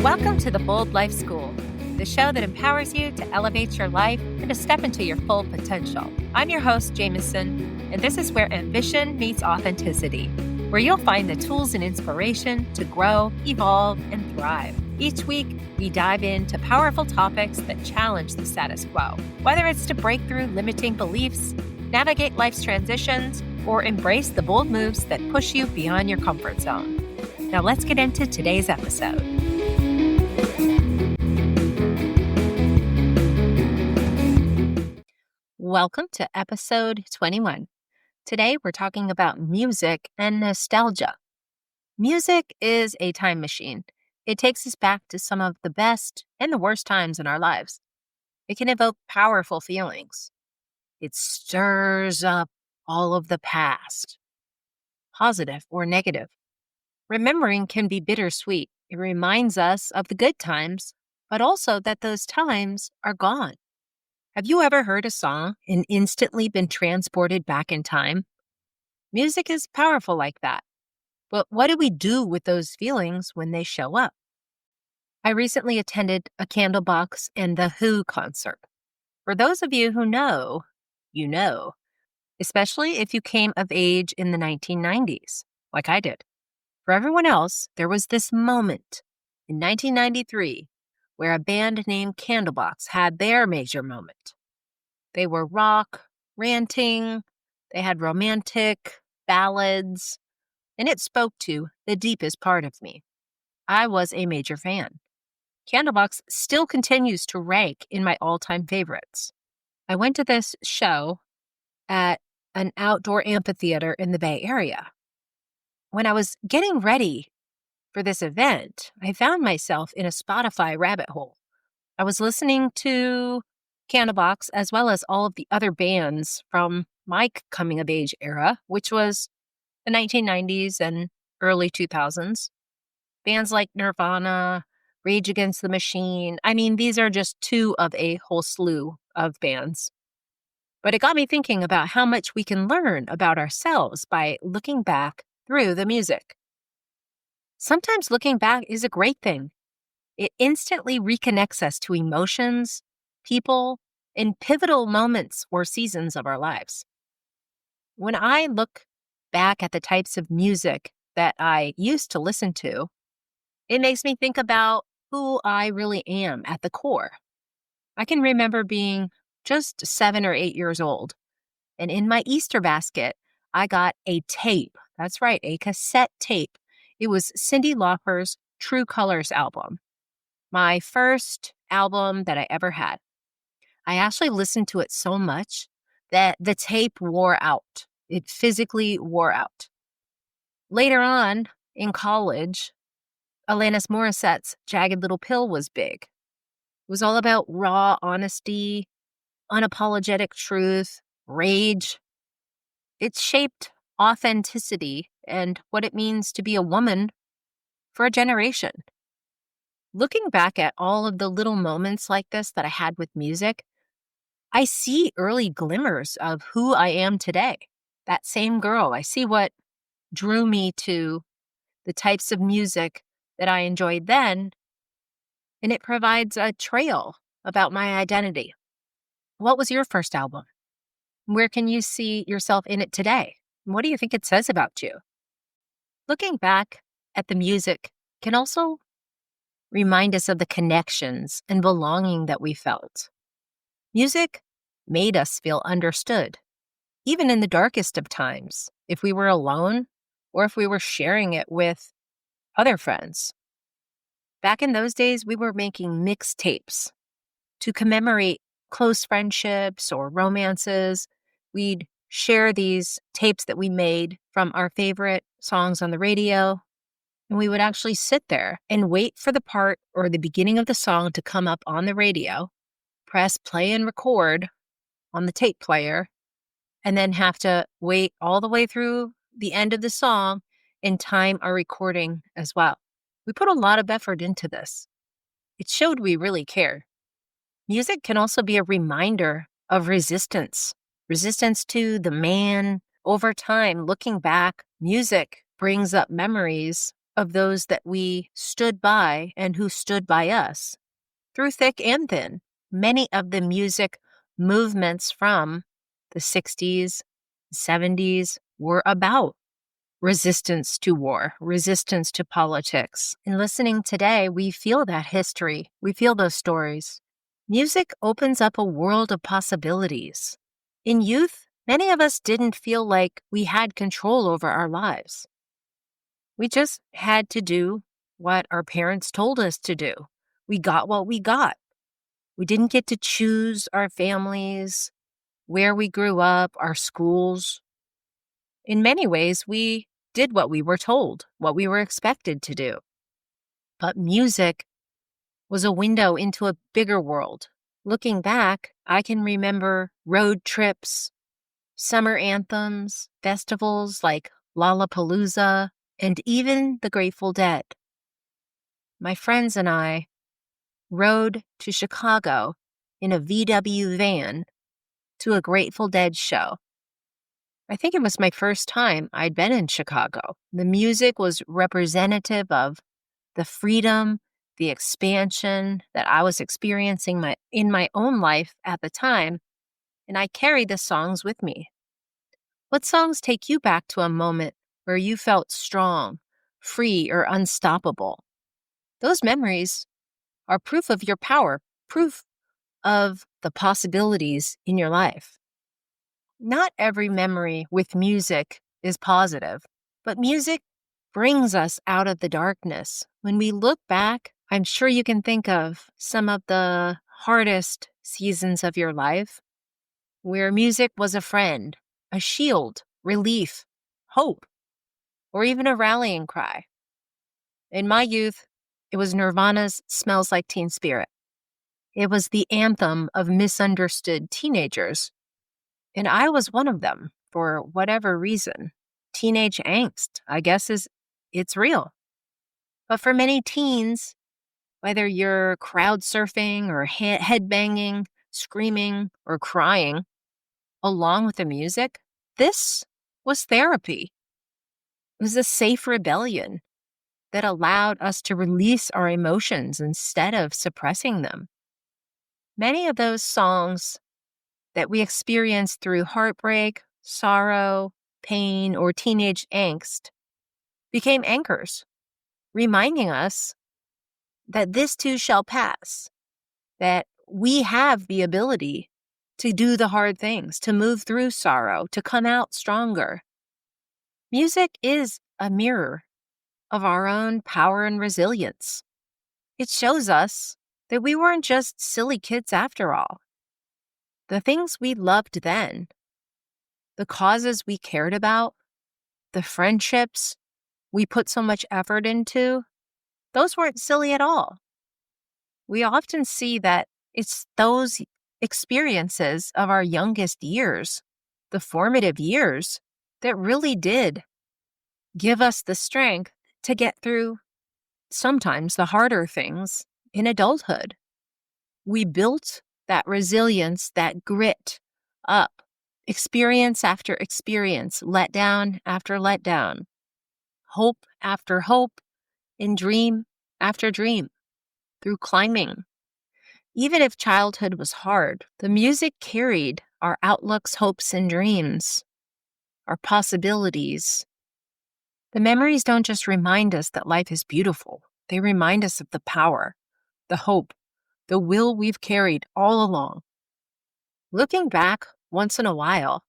Welcome to the Bold Life School, the show that empowers you to elevate your life and to step into your full potential. I'm your host, Jameson, and this is where ambition meets authenticity, where you'll find the tools and inspiration to grow, evolve, and thrive. Each week, we dive into powerful topics that challenge the status quo, whether it's to break through limiting beliefs, navigate life's transitions, or embrace the bold moves that push you beyond your comfort zone. Now let's get into today's episode. Welcome to episode 21. Today we're talking about music and nostalgia. Music is a time machine. It takes us back to some of the best and the worst times in our lives. It can evoke powerful feelings. It stirs up all of the past, positive or negative. Remembering can be bittersweet. It reminds us of the good times, but also that those times are gone. Have you ever heard a song and instantly been transported back in time? Music is powerful like that. But what do we do with those feelings when they show up? I recently attended a Candlebox and the Who concert. For those of you who know, you know, especially if you came of age in the 1990s, like I did. For everyone else, there was this moment in 1993 where a band named Candlebox had their major moment. They were rock, ranting, they had romantic ballads, and it spoke to the deepest part of me. I was a major fan. Candlebox still continues to rank in my all-time favorites. I went to this show at an outdoor amphitheater in the Bay Area. When I was getting ready for this event, I found myself in a Spotify rabbit hole. I was listening to Candlebox as well as all of the other bands from my coming of age era, which was the 1990s and early 2000s. Bands like Nirvana, Rage Against the Machine. I mean, these are just two of a whole slew of bands. But it got me thinking about how much we can learn about ourselves by looking back through the music. Sometimes looking back is a great thing. It instantly reconnects us to emotions, people, and pivotal moments or seasons of our lives. When I look back at the types of music that I used to listen to, it makes me think about who I really am at the core. I can remember being just 7 or 8 years old, and in my Easter basket, I got a tape. That's right, a cassette tape. It was Cyndi Lauper's True Colors album, my first album that I ever had. I actually listened to it so much that the tape wore out. It physically wore out. Later on in college, Alanis Morissette's Jagged Little Pill was big. It was all about raw honesty, unapologetic truth, rage. It shaped authenticity and what it means to be a woman for a generation. Looking back at all of the little moments like this that I had with music, I see early glimmers of who I am today. That same girl. I see what drew me to the types of music that I enjoyed then, and it provides a trail about my identity. What was your first album? Where can you see yourself in it today? What do you think it says about you? Looking back at the music can also remind us of the connections and belonging that we felt. Music made us feel understood, even in the darkest of times, if we were alone or if we were sharing it with other friends. Back in those days, we were making mixtapes to commemorate close friendships or romances. We'd share these tapes that we made from our favorite songs on the radio, and we would actually sit there and wait for the part or the beginning of the song to come up on the radio, press play and record on the tape player, and then have to wait all the way through the end of the song and time our recording as well. We put a lot of effort into this. It showed we really care. Music can also be a reminder of resistance to the man. Over time, looking back, music brings up memories of those that we stood by and who stood by us through thick and thin. Many of the music movements from the 60s, 70s were about resistance to war, resistance to politics. In listening today, we feel that history. We feel those stories. Music opens up a world of possibilities. In youth, many of us didn't feel like we had control over our lives. We just had to do what our parents told us to do. We got what we got. We didn't get to choose our families, where we grew up, our schools. In many ways, we did what we were told, what we were expected to do. But music was a window into a bigger world. Looking back, I can remember road trips, summer anthems, festivals like Lollapalooza, and even the Grateful Dead. My friends and I rode to Chicago in a VW van to a Grateful Dead show. I think it was my first time I'd been in Chicago. The music was representative of the freedom, the expansion that I was experiencing in my own life at the time, and I carry the songs with me. What songs take you back to a moment where you felt strong, free, or unstoppable? Those memories are proof of your power, proof of the possibilities in your life. Not every memory with music is positive, but music brings us out of the darkness. When we look back, I'm sure you can think of some of the hardest seasons of your life where music was a friend, a shield, relief, hope, or even a rallying cry. In my youth, it was Nirvana's Smells Like Teen Spirit. It was the anthem of misunderstood teenagers. And I was one of them for whatever reason. Teenage angst, I guess, it's real. But for many teens, whether you're crowd surfing or headbanging, screaming, or crying along with the music, this was therapy. It was a safe rebellion that allowed us to release our emotions instead of suppressing them. Many of those songs that we experience through heartbreak, sorrow, pain, or teenage angst became anchors, reminding us that this too shall pass, that we have the ability to do the hard things, to move through sorrow, to come out stronger. Music is a mirror of our own power and resilience. It shows us that we weren't just silly kids after all. The things we loved then, the causes we cared about, the friendships we put so much effort into, those weren't silly at all. We often see that it's those experiences of our youngest years, the formative years, that really did give us the strength to get through sometimes the harder things in adulthood. We built that resilience, that grit up, experience after experience, letdown after letdown, hope after hope, and dream after dream through climbing. Even if childhood was hard, the music carried our outlooks, hopes, and dreams, our possibilities. The memories don't just remind us that life is beautiful. They remind us of the power, the hope, the will we've carried all along. Looking back once in a while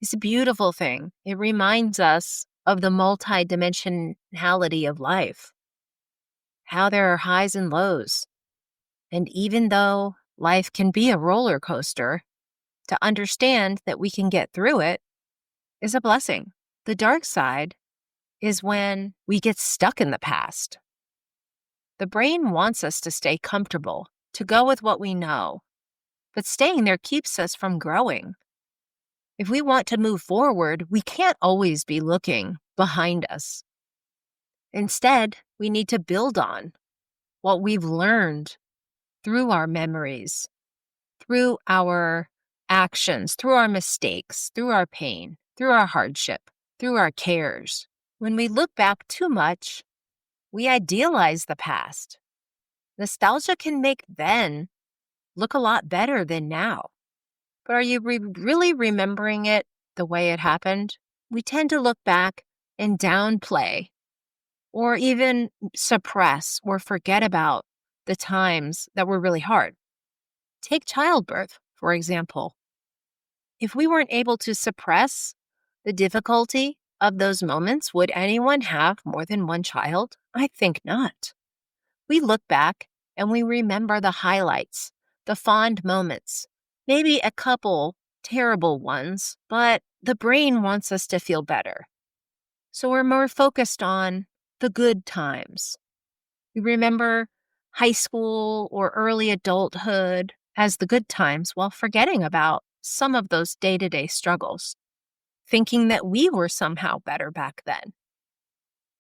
is a beautiful thing. It reminds us of the multidimensionality of life, how there are highs and lows. And even though life can be a roller coaster, to understand that we can get through it is a blessing. The dark side is when we get stuck in the past. The brain wants us to stay comfortable, to go with what we know, but staying there keeps us from growing. If we want to move forward, we can't always be looking behind us. Instead, we need to build on what we've learned through our memories, through our actions, through our mistakes, through our pain, through our hardship, through our cares. When we look back too much, We idealize the past. Nostalgia can make then look a lot better than now. But are you really remembering it the way it happened? We tend to look back and downplay or even suppress or forget about the times that were really hard. Take childbirth, for example. If we weren't able to suppress the difficulty of those moments, would anyone have more than one child? I think not. We look back and we remember the highlights, the fond moments, maybe a couple terrible ones, but the brain wants us to feel better. So we're more focused on the good times. We remember high school or early adulthood as the good times while forgetting about some of those day-to-day struggles, thinking that we were somehow better back then.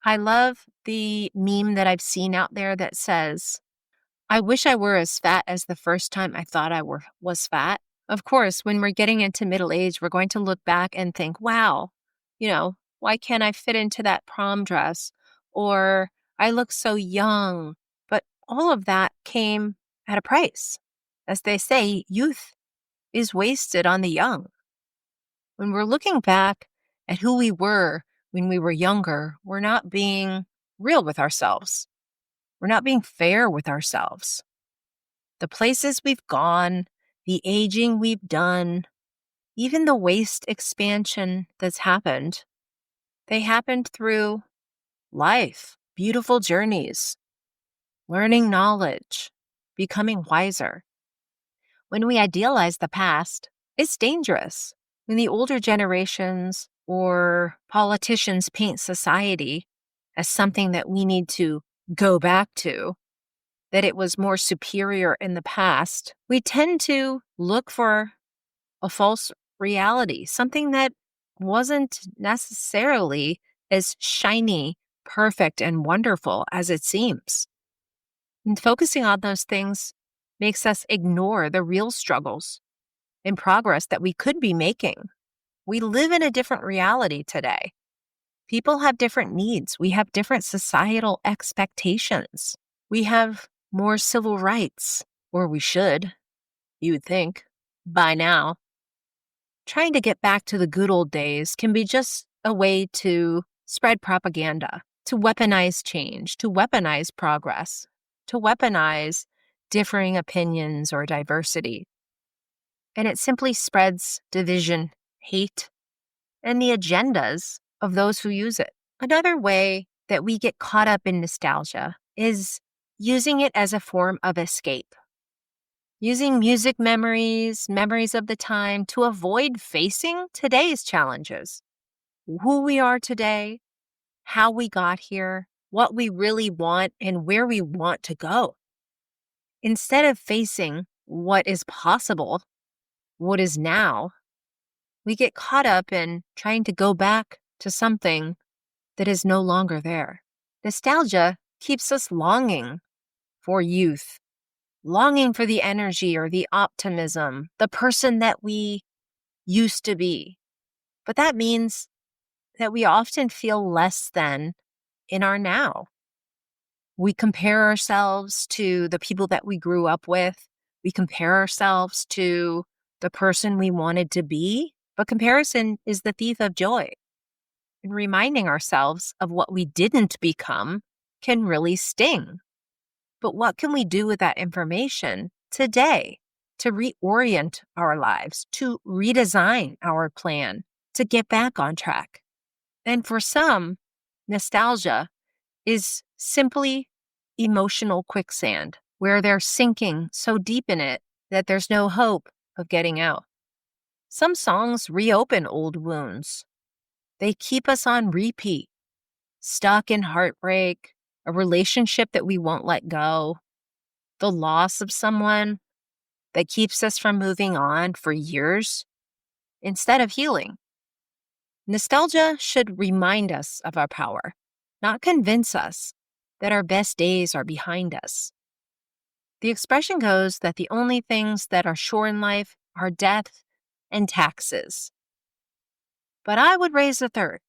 I love the meme that I've seen out there that says, I wish I were as fat as the first time I thought I was fat. Of course, when we're getting into middle age, we're going to look back and think, wow, why can't I fit into that prom dress? Or I look so young. But all of that came at a price. As they say, youth is wasted on the young. When we're looking back at who we were when we were younger, we're not being real with ourselves. We're not being fair with ourselves. The places we've gone, the aging we've done, even the waist expansion that's happened, they happened through life, beautiful journeys, learning knowledge, becoming wiser. When we idealize the past, it's dangerous. When the older generations or politicians paint society as something that we need to go back to, that it was more superior in the past, we tend to look for a false reality, something that wasn't necessarily as shiny, perfect, and wonderful as it seems. And focusing on those things makes us ignore the real struggles and progress that we could be making. We live in a different reality today. People have different needs. We have different societal expectations. We have more civil rights, or we should, you would think, by now. Trying to get back to the good old days can be just a way to spread propaganda, to weaponize change, to weaponize progress, to weaponize differing opinions or diversity. And it simply spreads division, hate, and the agendas of those who use it. Another way that we get caught up in nostalgia is using it as a form of escape. Using music memories of the time to avoid facing today's challenges. Who we are today, how we got here, what we really want, and where we want to go. Instead of facing what is possible, what is now, we get caught up in trying to go back to something that is no longer there. Nostalgia keeps us longing for youth, longing for the energy or the optimism, the person that we used to be. But that means that we often feel less than in our now. We compare ourselves to the people that we grew up with. We compare ourselves to the person we wanted to be. But comparison is the thief of joy. And reminding ourselves of what we didn't become can really sting. But what can we do with that information today to reorient our lives, to redesign our plan, to get back on track? And for some, nostalgia is simply emotional quicksand, where they're sinking so deep in it that there's no hope of getting out. Some songs reopen old wounds. They keep us on repeat, stuck in heartbreak, a relationship that we won't let go, the loss of someone that keeps us from moving on for years instead of healing. Nostalgia should remind us of our power, not convince us that our best days are behind us. The expression goes that the only things that are sure in life are death and taxes. But I would raise a third,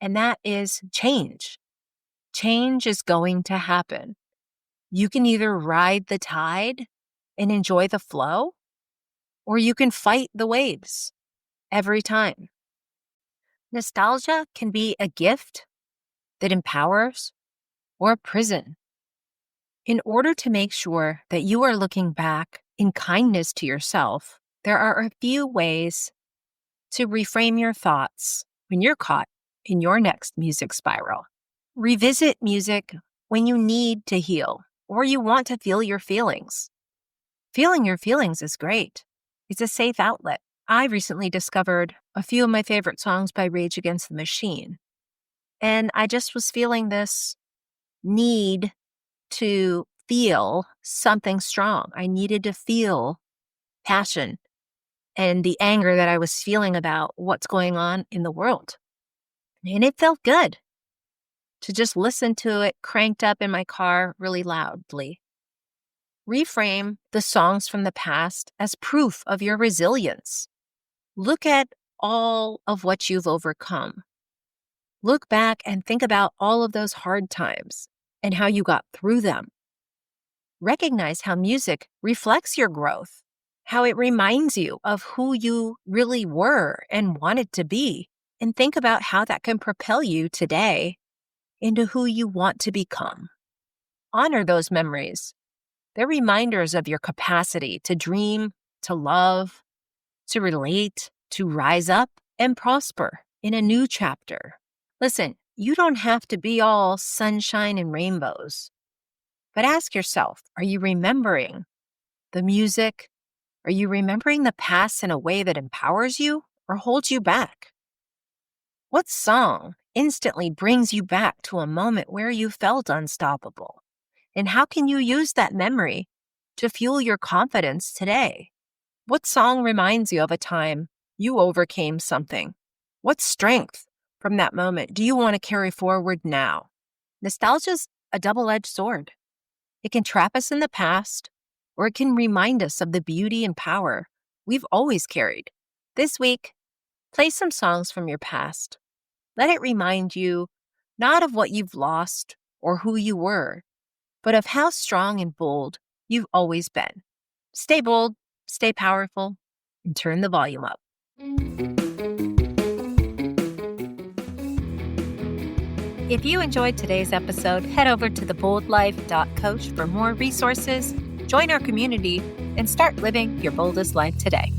and that is change. Change is going to happen. You can either ride the tide and enjoy the flow, or you can fight the waves every time. Nostalgia can be a gift that empowers or a prison. In order to make sure that you are looking back in kindness to yourself, there are a few ways to reframe your thoughts when you're caught in your next music spiral. Revisit music when you need to heal or you want to feel your feelings. Feeling your feelings is great. It's a safe outlet. I recently discovered a few of my favorite songs by Rage Against the Machine, and I just was feeling this need to feel something strong. I needed to feel passion and the anger that I was feeling about what's going on in the world. And it felt good to just listen to it cranked up in my car really loudly. Reframe the songs from the past as proof of your resilience. Look at all of what you've overcome. Look back and think about all of those hard times and how you got through them. Recognize how music reflects your growth, how it reminds you of who you really were and wanted to be, and think about how that can propel you today into who you want to become. Honor those memories. They're reminders of your capacity to dream, to love, to relate, to rise up and prosper in a new chapter. Listen, you don't have to be all sunshine and rainbows. But ask yourself, are you remembering the music? Are you remembering the past in a way that empowers you or holds you back? What song instantly brings you back to a moment where you felt unstoppable? And how can you use that memory to fuel your confidence today? What song reminds you of a time you overcame something? What strength from that moment do you want to carry forward now? Nostalgia's a double-edged sword. It can trap us in the past, or it can remind us of the beauty and power we've always carried. This week, play some songs from your past. Let it remind you not of what you've lost or who you were, but of how strong and bold you've always been. Stay bold, stay powerful, and turn the volume up. If you enjoyed today's episode, head over to theboldlife.coach for more resources, join our community, and start living your boldest life today.